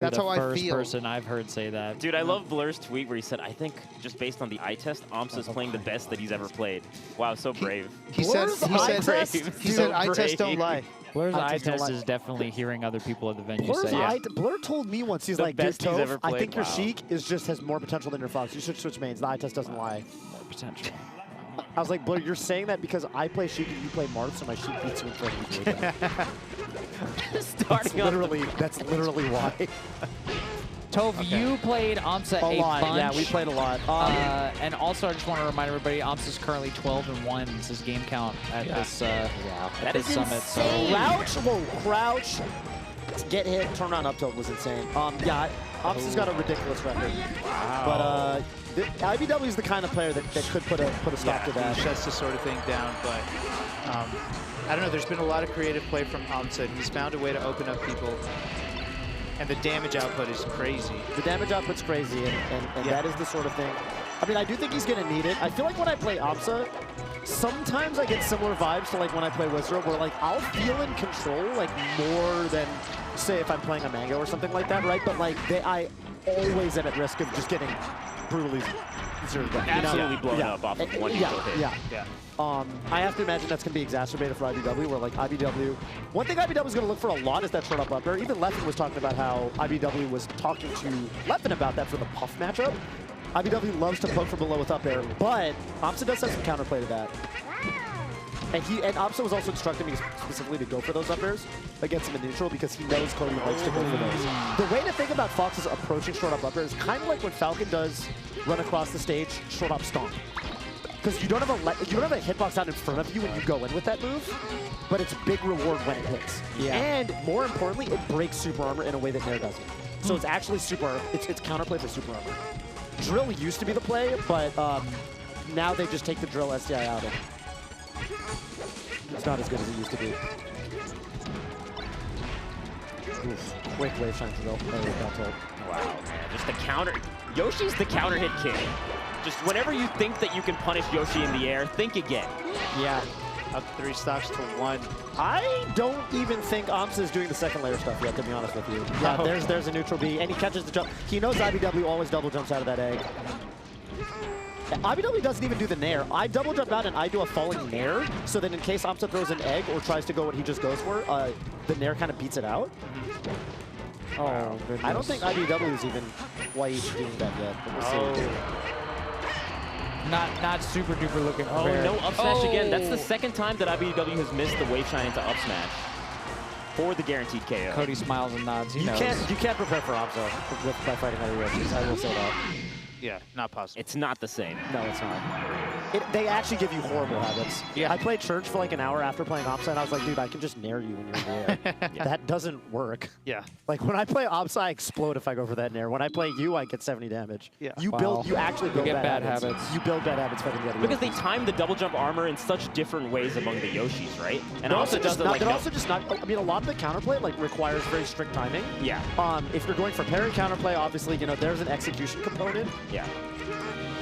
That's how I feel. First person I've heard say that. Dude, I love Blur's tweet where he said, I think just based on the eye test, aMSa's playing the best that he's ever played. Wow, so brave. He said eye tests don't lie. Blur's eye test is definitely hearing other people at the venue say it. Blur told me once, he's like, dude, Toph, I think your Sheik has more potential than your Fox. You should switch mains. The eye test doesn't lie. More potential. I was like, Blur, you're saying that because I play Sheik and you play Marth, so my Sheik beats you in front of you. That's literally why. Toph, you played aMSa a lot. bunch. Yeah, we played a lot. And also, I just want to remind everybody, aMSa's currently 12-1. This is game count at this summit. So Crouch, get hit, turn around up tilt was insane. Yeah, aMSa's got a ridiculous record. Wow. But iBDW is the kind of player that could put a stop to that. He shuts this sort of thing down, but I don't know. There's been a lot of creative play from aMSa, and he's found a way to open up people. And the damage output is crazy. The damage output's crazy, and that is the sort of thing. I mean, I do think he's going to need it. I feel like when I play aMSa, sometimes I get similar vibes to like when I play Wizard, where like I'll feel in control like more than, say, if I'm playing a Mango or something like that, right? But like I always am at risk of just getting brutally zeroed down. Absolutely blown up off of one equal hit. Yeah. I have to imagine that's going to be exacerbated for iBDW, where like iBDW, one thing iBDW is going to look for a lot is that short up air. Even Leffen was talking about how iBDW was talking to Leffen about that for the Puff matchup. iBDW loves to poke from below with up air, but aMSa does have some counterplay to that. And aMSa was also instructing me specifically to go for those up airs against him in neutral because he knows Cody likes to go for those. The way to think about Fox's approaching short up air is kind of like when Falcon does run across the stage, short up stomp. Because you don't have a hitbox out in front of you when you go in with that move, but it's a big reward when it hits. Yeah. And more importantly, it breaks super armor in a way that Nair doesn't. So it's actually it's counterplay for super armor. Drill used to be the play, but now they just take the drill SDI out of it. It's not as good as it used to be. Oof. Quick wave shine drill. Wow, man. Just the counter. Yoshi's the counter hit king. Just whenever you think that you can punish Yoshi in the air, think again. Yeah. Up 3 stocks to 1. I don't even think aMSa is doing the second layer stuff yet, to be honest with you. Yeah, there's a neutral B, and he catches the jump. He knows iBDW always double jumps out of that egg. iBDW doesn't even do the nair. I double jump out and I do a falling nair, so that in case aMSa throws an egg or tries to go what he just goes for, the nair kind of beats it out. Oh, goodness. I don't think iBDW is even quite doing that yet. We'll see. Not super duper looking prepared. No up smash again. That's the second time that iBDW has missed the wave shine into up smash for the guaranteed KO. Cody smiles and nods. You can't prepare for aMSa by fighting other Yoshis. I will say that. Yeah, not possible. It's not the same. No, it's not. They actually give you horrible habits. Yeah. I played Church for like an hour after playing aMSa, and I was like, dude, I can just nair you when you're in the air. That doesn't work. Yeah. Like when I play aMSa, I explode if I go for that nair. When I play you, I get 70 damage. Yeah. You actually build bad habits. You build bad habits fighting the other because they time the double jump armor in such different ways among the Yoshis, right? And also does like they're also just not. I mean, a lot of the counterplay like requires very strict timing. Yeah. If you're going for parry counterplay, obviously, you know, there's an execution component. Yeah.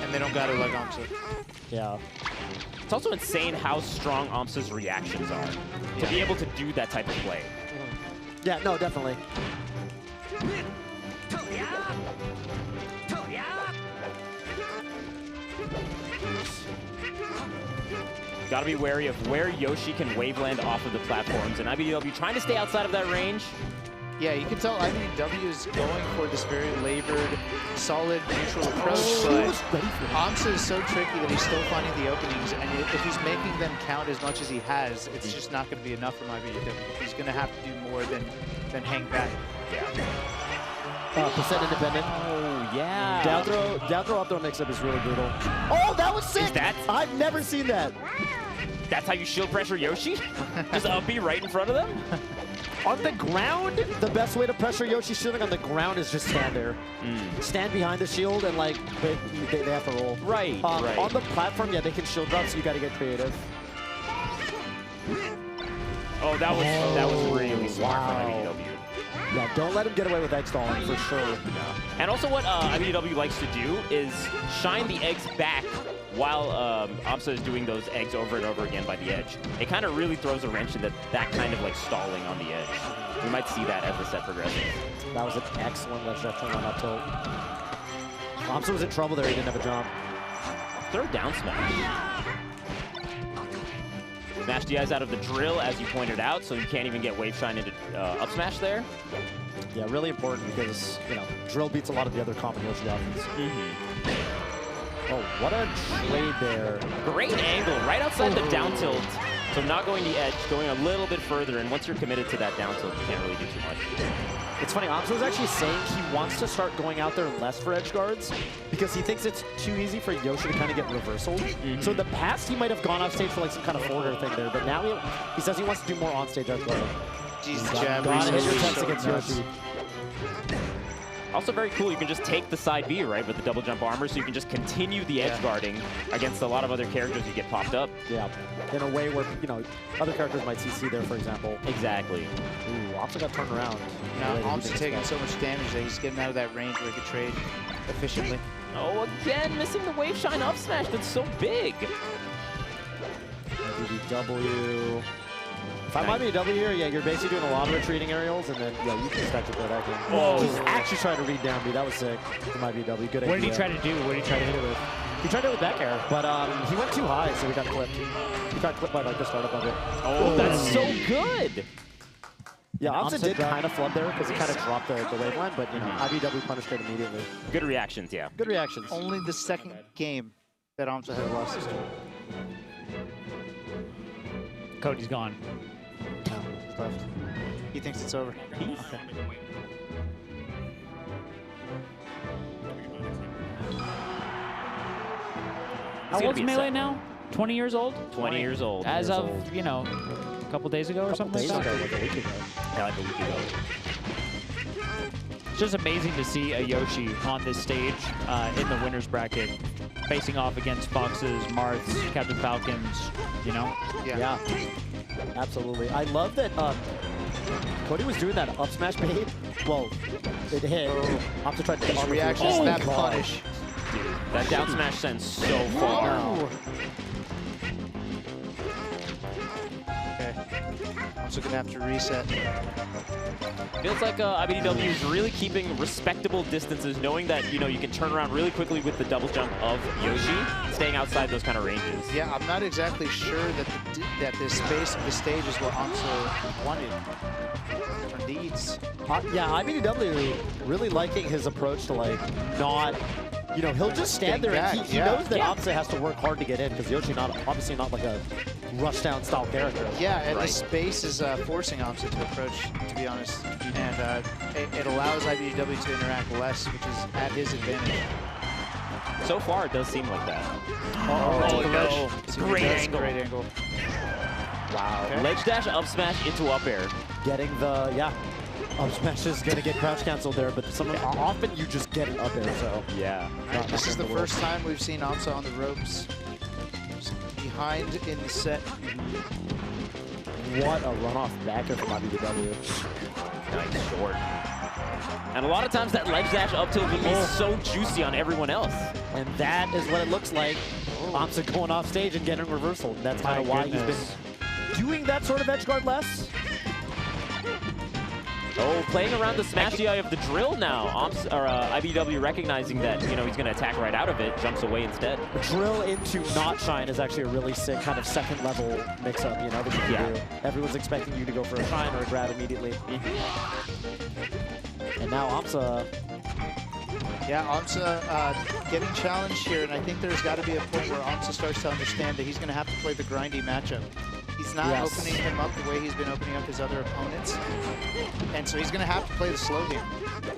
And they don't got it like aMSa. Yeah. It's also insane how strong aMSa's reactions are to be able to do that type of play. Yeah, no, definitely. Gotta be wary of where Yoshi can waveland off of the platforms, and iBDW trying to stay outside of that range. Yeah, you can tell iBDW is going for this very labored, solid, neutral approach, but aMSa is so tricky that he's still finding the openings, and if he's making them count as much as he has, it's just not going to be enough from iBDW. He's going to have to do more than hang back. Yeah. Percent independent. Oh, yeah. Down throw, up throw mix-up is really brutal. Oh, that was sick! I've never seen that. That's how you shield pressure Yoshi? Just up B right in front of them? On the ground, the best way to pressure Yoshi shielding on the ground is just stand there. Stand behind the shield and like they have to roll. Right, right. On the platform, yeah, they can shield drop, so you got to get creative. Oh, that was really smart from iBDW. Yeah, don't let him get away with egg stalling for sure. Yeah. And also what iBDW likes to do is shine the eggs back while aMSa is doing those eggs over and over again by the edge. It kind of really throws a wrench into that kind of like stalling on the edge. We might see that as the set progresses. That was an excellent ledge dash turn on up tilt. aMSa was in trouble there. He didn't have a jump. Throw down smash. Smash DI's out of the drill, as you pointed out, so you can't even get wave shine into up smash there. Yeah, really important because, you know, drill beats a lot of the other common Yoshi options. Oh, what a trade there. Great angle, right outside the down tilt. So not going the edge, going a little bit further, and once you're committed to that down tilt, you can't really do too much. It's funny, aMSa was actually saying he wants to start going out there less for edge guards because he thinks it's too easy for Yoshi to kind of get reversal. So in the past, he might have gone off stage for like some kind of forwarder thing there, but now he says he wants to do more on-stage edge guarding. Jesus, Gotta hit your attempts against Yoshi. Also very cool, you can just take the side B, right, with the double jump armor, so you can just continue the edge guarding against a lot of other characters you get popped up. Yeah, in a way where, you know, other characters might CC there, for example. Exactly. Ooh, aMSa got turned around. Now, aMSa taking so much damage that he's getting out of that range where he could trade efficiently. Oh, again, missing the wave shine up smash, that's so big. iBDW. If I'm iBDW here, yeah, you're basically doing a lot of retreating aerials, and then, yeah, you can stack your that game. Oh. He's actually trying to read down B. That was sick from iBDW. Good idea. What did he try to do? What did he try to hit it with? He tried to hit it with back air, but he went too high, so he got clipped. He got clipped by, like, the startup of it. Oh, that's so good. Yeah, aMSa aMSa did dropped- kind of flub there, because he kind of dropped the wave line, but, you know, iBDW punished it immediately. Good reactions, yeah. Good reactions. Only the second game that aMSa had lost this game. Cody's gone. Left. He thinks it's over. Okay. How old's Melee now? 20 years old? 20 years old. As of, you know, a couple days ago or something like that? Like a week ago. Yeah, like a week ago. It's just amazing to see a Yoshi on this stage in the winner's bracket, facing off against Foxes, Marths, Captain Falcons, you know? Yeah, absolutely. I love that Cody was doing that up smash bait. Well, it hit. aMSa tried to His reaction through. to that God. punish. Dude, that down smash sends so far. Okay. aMSa gonna have to reset. Feels like iBDW is really keeping respectable distances, knowing that, you know, you can turn around really quickly with the double jump of Yoshi, staying outside those kind of ranges. Yeah, I'm not exactly sure that that the space of the stage is what aMSa wanted. Or needs. Yeah, iBDW really liking his approach to, like, not, you know, he'll just stand there and he knows that aMSa has to work hard to get in because Yoshi obviously not like a rush down style character. Yeah, and the space is forcing aMSa to approach, to be honest. And it allows iBDW to interact less, which is at his advantage. So far, it does seem like that. Oh, no. Great angle. Great angle. Wow. Okay. Ledge dash up smash into up air. Getting the, up smash is going to get crouch canceled there, but often you just get it up air, so. Yeah. Right, this is the first time we've seen aMSa on the ropes. Behind in the set. What a runoff backer from iBDW. Nice short. And a lot of times that ledge dash up tilt will be so juicy on everyone else. And that is what it looks like. aMSa going off stage and getting reversal. That's kind of why he's been doing that sort of edge guard less. Oh, playing around the smash DI of the drill now. iBDW recognizing that, you know, he's going to attack right out of it, jumps away instead. The drill into not shine is actually a really sick kind of second level mix-up, you know, that you can do. Everyone's expecting you to go for a shine or a grab immediately. And now aMSa. Yeah, aMSa getting challenged here, and I think there's got to be a point where aMSa starts to understand that he's going to have to play the grindy matchup. He's not opening him up the way he's been opening up his other opponents. And so he's going to have to play the slow game,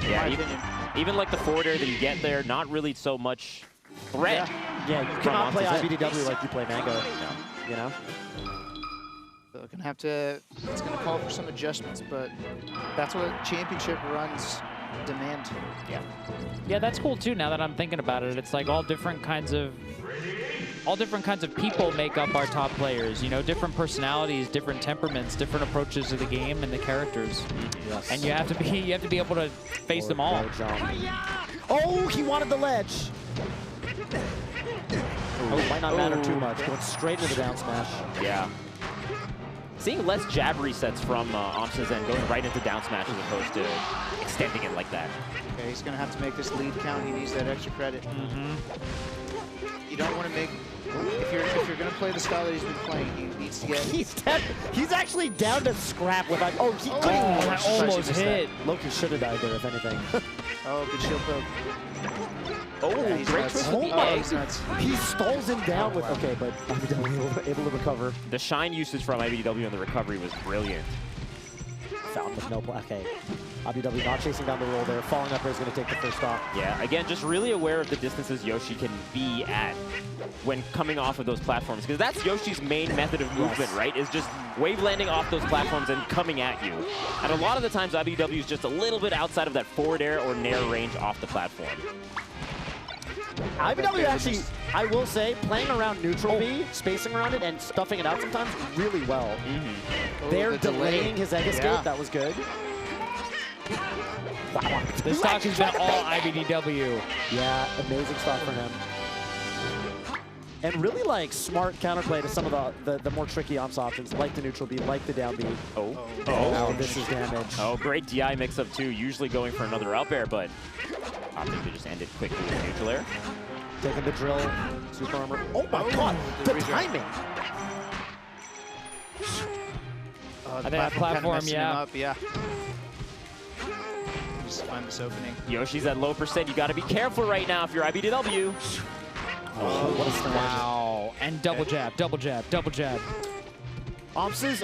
in my opinion. Even like the forward air that you get there, not really so much threat. Yeah, you cannot play iBDW like you play Mango, you know? So it's going to call for some adjustments, but that's what championship runs demand. Yeah, that's cool too. Now that I'm thinking about it, it's like all different kinds of people make up our top players. You know, different personalities, different temperaments, different approaches to the game and the characters. Yes. And you have to be able to face them all. Oh, he wanted the ledge. Oh, might not matter too much. Going straight into the down smash. Yeah. seeing less jab resets from aMSa's end, going right into down smash as opposed to extending it like that. Okay, he's going to have to make this lead count. He needs that extra credit. You don't want to make... If you're going to play the style that he's been playing, he needs to get... He's actually down to scrap with... Oh, he couldn't... that almost hit. Loki should have died there, if anything. Oh, good shield poke. Oh, Yeah, he's great nuts. twist with the Oh, egg. he's nuts. He stalls him down with... Okay, but iBDW able to recover. The shine usage from iBDW in the recovery was brilliant. Found with no play. Okay. iBDW not chasing down the roll there. Falling up is going to take the first stock. Yeah, again, just really aware of the distances Yoshi can be at when coming off of those platforms, because that's Yoshi's main method of movement, right? Is just wave landing off those platforms and coming at you. And a lot of the times, iBDW is just a little bit outside of that forward air or nair range off the platform. iBDW actually, I will say, playing around neutral B, spacing around it, and stuffing it out sometimes really well. Oh, They're the delay. delaying his egg escape. Yeah. That was good. Wow. This stock has been all iBDW. Yeah, amazing stock for him. And really like smart counterplay to some of the more tricky aMSa options, like the neutral B, like the down B. Oh, this is damage. Oh, great DI mix-up too, usually going for another up air, but opting to just end it quickly with neutral air. Taking the drill, super armor. Oh my god, the timing! Oh, the I think that platform, kinda messing him up, yeah. Just find this opening. Yoshi's at low percent, you gotta be careful right now if you're iBDW. Oh, what a smash. Wow. And double jab, double jab, double jab. aMSa's,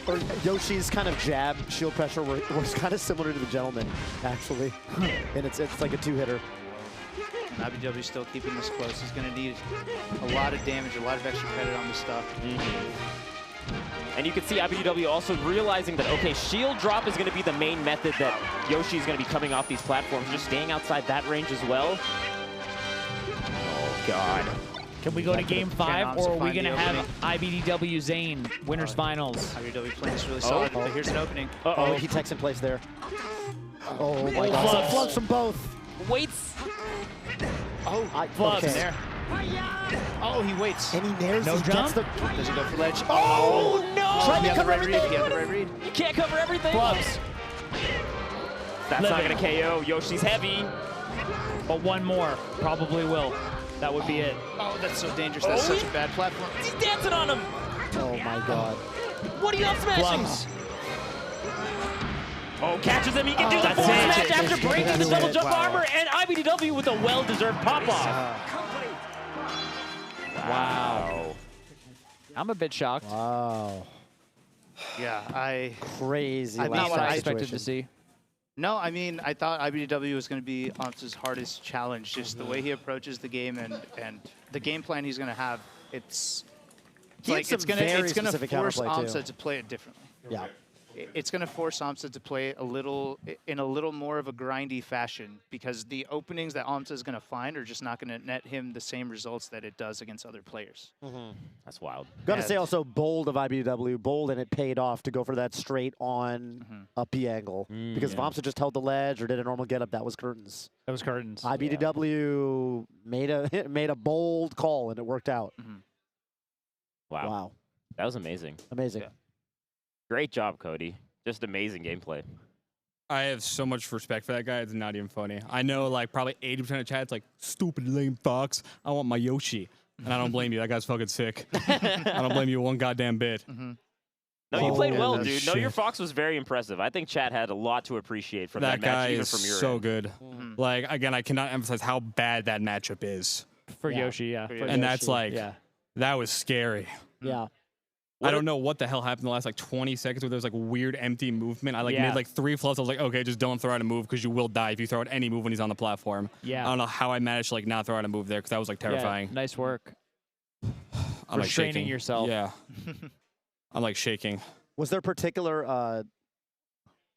or Yoshi's kind of jab shield pressure was kind of similar to the Gentleman, actually. And it's like a two-hitter. And iBDW still keeping this close. He's going to need a lot of damage, a lot of extra credit on this stuff. And you can see iBDW also realizing that, okay, shield drop is going to be the main method that Yoshi is going to be coming off these platforms, just staying outside that range as well. Oh, God. Can we go to game 5, or are we find going to the have iBDW Zane, winners finals? iBDW playing this really solid, but here's an opening. Oh, he techs in place there. Oh my god. Flux from both. Waits. Oh, Flux. Okay. there. Oh, he waits. And he nares No he jump? gets the... Does he go for ledge? Oh, no! Trying He to had the cover right read. everything. He had the right read. You can't cover everything. Flux. That's not Living. going to KO. Yoshi's heavy. But one more. Probably will. That would be it. Oh, that's so dangerous. That's such a bad platform. He's dancing on him. Oh my god. What are you up smashing? Flux. Oh, catches him. He can do the that's forward it. smash after breaking the double jump Wow. armor, and iBDW with a well-deserved pop-off. Wow. I'm a bit shocked. Wow. Yeah, Crazy. I Not mean, what I I expected to see. No, I mean, I thought iBDW was going to be aMSa's hardest challenge. Just the way he approaches the game and the game plan he's going to have. It's He had like some it's going very to specific force counterplay, too. aMSa to play it differently. Yeah. It's going to force aMSa to play in a little more of a grindy fashion, because the openings that aMSa is going to find are just not going to net him the same results that it does against other players. That's wild. Got to Yeah. say also bold of iBDW, bold, and it paid off to go for that straight on up B angle. Because if aMSa just held the ledge or did a normal get up, that was curtains. That was curtains. iBDW made a bold call and it worked out. Wow. Wow. That was amazing. Amazing. Yeah. Great job, Cody. Just amazing gameplay. I have so much respect for that guy. It's not even funny. I know, like, probably 80% of chat's like, stupid lame fox. I want my Yoshi. And I don't blame you. That guy's fucking sick. I don't blame you one goddamn bit. No, you played yeah, well, that's dude. No, your shit. Fox was very impressive. I think chat had a lot to appreciate from that, That guy match, even is from your so end. good. Like, again, I cannot emphasize how bad that matchup is. For Yeah. Yoshi, yeah. For For And Yoshi, that's like, yeah. that was scary. Yeah. I don't know what the hell happened in the last like 20 seconds where there was like weird empty movement. I like Yeah. made like 3 fluffs. I was like, okay, just don't throw out a move because you will die if you throw out any move when he's on the platform. Yeah. I don't know how I managed to like not throw out a move there because that was like terrifying. Yeah, nice work. I'm like Restraining shaking. yourself. Yeah. I'm like shaking. Was there particular...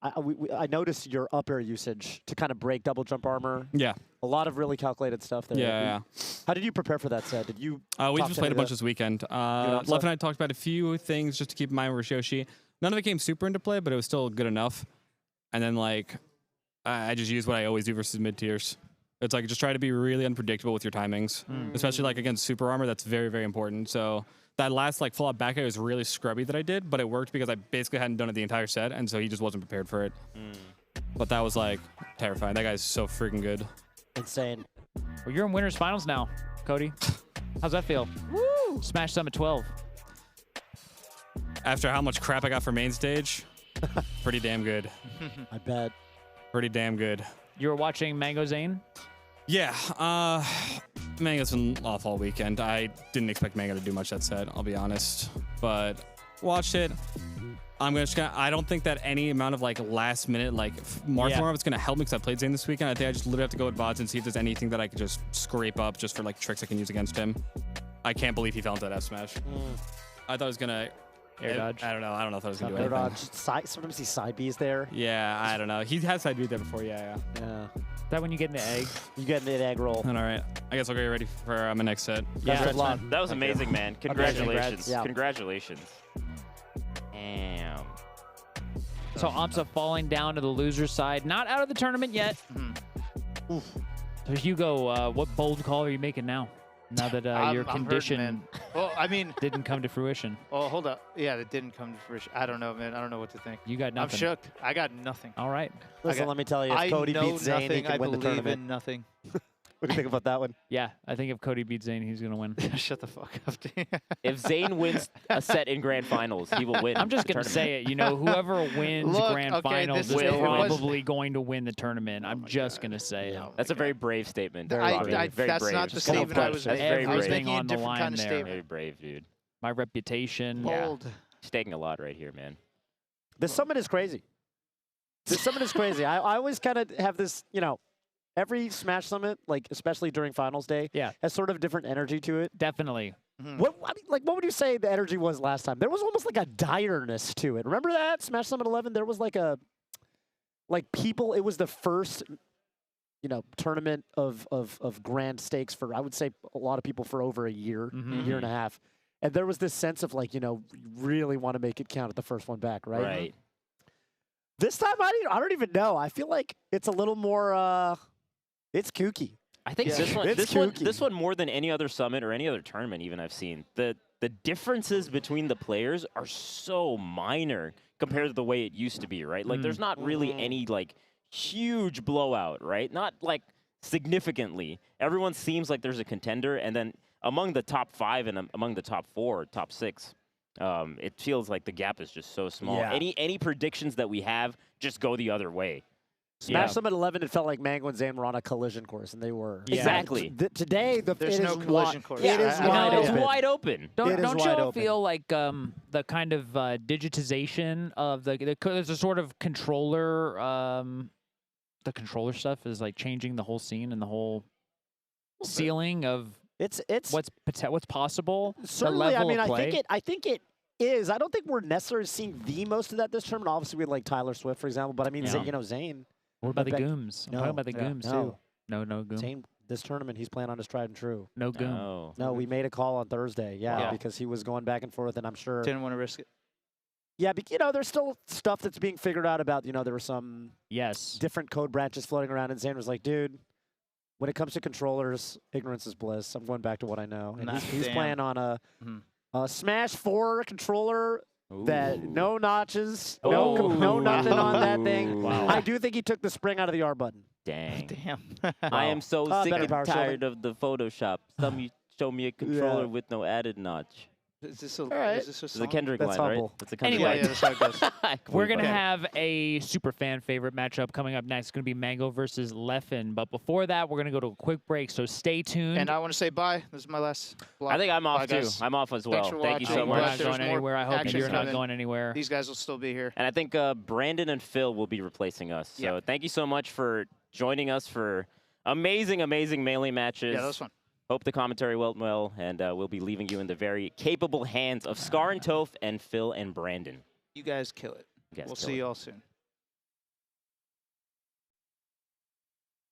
I noticed your up air usage to kind of break double jump armor. Yeah. A lot of really calculated stuff there. Yeah. How did you prepare for that set? Did you... We talk just to played any a of bunch the- this weekend. aMSa? Lev and I talked about a few things just to keep in mind with Yoshi. None of it came super into play, but it was still good enough. And then like, I just used what I always do versus mid tiers. It's like just try to be really unpredictable with your timings, especially like against super armor. That's very, very important. So that last like full out back air was really scrubby that I did, but it worked because I basically hadn't done it the entire set, and so he just wasn't prepared for it. But that was like terrifying. That guy's so freaking good. Insane. Well, you're in winners finals now, Cody. How's that feel? Woo! Smash Summit 12. After how much crap I got for main stage, pretty damn good. I bet. Pretty damn good. You were watching Mango Zane? Yeah, Mango's been off all weekend. I didn't expect Mango to do much that set, I'll be honest. But watched it. I don't think that any amount of like last minute like Marth warm-up is gonna help me because I played Zane this weekend. I think I just literally have to go with VODs and see if there's anything that I could just scrape up just for like tricks I can use against him. I can't believe he fell into that F smash. I thought he was gonna Air dodge. I don't know if I was gonna do Air anything. dodge. Sometimes he's side B's there. Yeah, I don't know. He has side beat there before. Yeah. Yeah. Is that when you get into egg? You get an egg roll. All right. I guess I'll get ready for my next set. Best of luck. That was amazing, man. Congratulations. Yeah. Congratulations. Damn. So aMSa falling down to the loser side. Not out of the tournament yet. So Hugo, what bold call are you making now? Now that your I'm condition hurting, man. Well, I mean, didn't come to fruition. oh, hold up. Yeah, it didn't come to fruition. I don't know, man. I don't know what to think. You got nothing. I'm shook. I got nothing. All right. Listen, let me tell you, if I Cody know beats Zane, he nothing. can I win the believe tournament. in nothing. What do you think about that one? Yeah, I think if Cody beats Zane, he's going to win. Shut the fuck up, dude. If Zane wins a set in grand finals, he will win. I'm just the going to tournament. say it. You know, whoever wins Look, grand okay, finals this is is- it was- probably going to win the tournament. I'm just going to say it. That's a very brave statement. I- Robbie. I- very that's brave. not the That's statement I was That's making. very I was brave. making a on the different line kind of there. statement. Very brave, dude. My reputation. Bold. He's taking a lot right here, man. This summit is crazy. This summit is crazy. I always kind of have this, you know, every Smash Summit, like especially during Finals Day, has sort of a different energy to it. Definitely. What would you say the energy was last time? There was almost like a direness to it. Remember that Smash Summit 11? There was like people. It was the first, you know, tournament of grand stakes for, I would say, a lot of people for over a year, year and a half. And there was this sense of like, you know, you really want to make it count at the first one back, right? Right. This time, I don't even know. I feel like it's a little more. It's kooky. I think Yeah. this one more than any other summit or any other tournament even I've seen. The differences between the players are so minor compared to the way it used to be, right? Like there's not really any like huge blowout, right? Not like significantly. Everyone seems like there's a contender, and then among the top 5 and among the top 4, top 6, it feels like the gap is just so small. Yeah. Any predictions that we have just go the other way. Smash Summit 11, it felt like Mango and Zane were on a collision course, and they were. Yeah. Exactly. Today, There's it no is collision wide, course. It is I wide know. It's open. wide open. It Don't is you wide all open. feel like the kind of digitization of there's a sort of controller, the controller stuff is like changing the whole scene and the whole ceiling of It's what's possible. the certainly. I level mean, of play. I think it is. I don't think we're necessarily seeing the most of that this tournament. Obviously, we had like Tyler Swift, for example. But I mean, Yeah. you know, Zane. What about the back- Gooms? I'm No. talking about the Yeah. Gooms No. too. No Goom. Zane, this tournament, he's playing on his tried and true. No Goom. No. No, we made a call on Thursday. Yeah, Wow. because he was going back and forth, and I'm sure. Didn't want to risk it. Yeah, but you know, there's still stuff that's being figured out about. You know, there were some Yes. different code branches floating around, and Zane was like, dude, when it comes to controllers, ignorance is bliss. I'm going back to what I know. And Nah, he's damn. playing on a Mhm. Smash 4 controller that Ooh. no notches, no nothing on that thing. Wow. I do think he took the spring out of the R button. Dang. Damn. I am so sick better and power tired of the Photoshop. Show me a controller Yeah. with no added notch. Is this a, right. is this a It's a song? Kendrick That's line, humble. right? That's a Kendrick Anyway. Yeah, yeah, that's how it goes. line. We're going to Okay. have a super fan favorite matchup coming up next. It's going to be Mango versus Leffen. But before that, we're going to go to a quick break, so stay tuned. And I want to say bye. This is my last block. I think I'm off Bye, too. guys. I'm off as well. Thanks for Thank you watching. so we're Glad not much. there's going more anywhere. I hope action you're not coming. going anywhere. These guys will still be here. And I think Brandon and Phil will be replacing us. So Yeah. thank you so much for joining us for amazing melee matches. Yeah, that was fun. Hope the commentary went well, and we'll be leaving you in the very capable hands of Scar and Toph and Phil and Brandon. You guys kill it. You guys We'll kill see it. you all soon.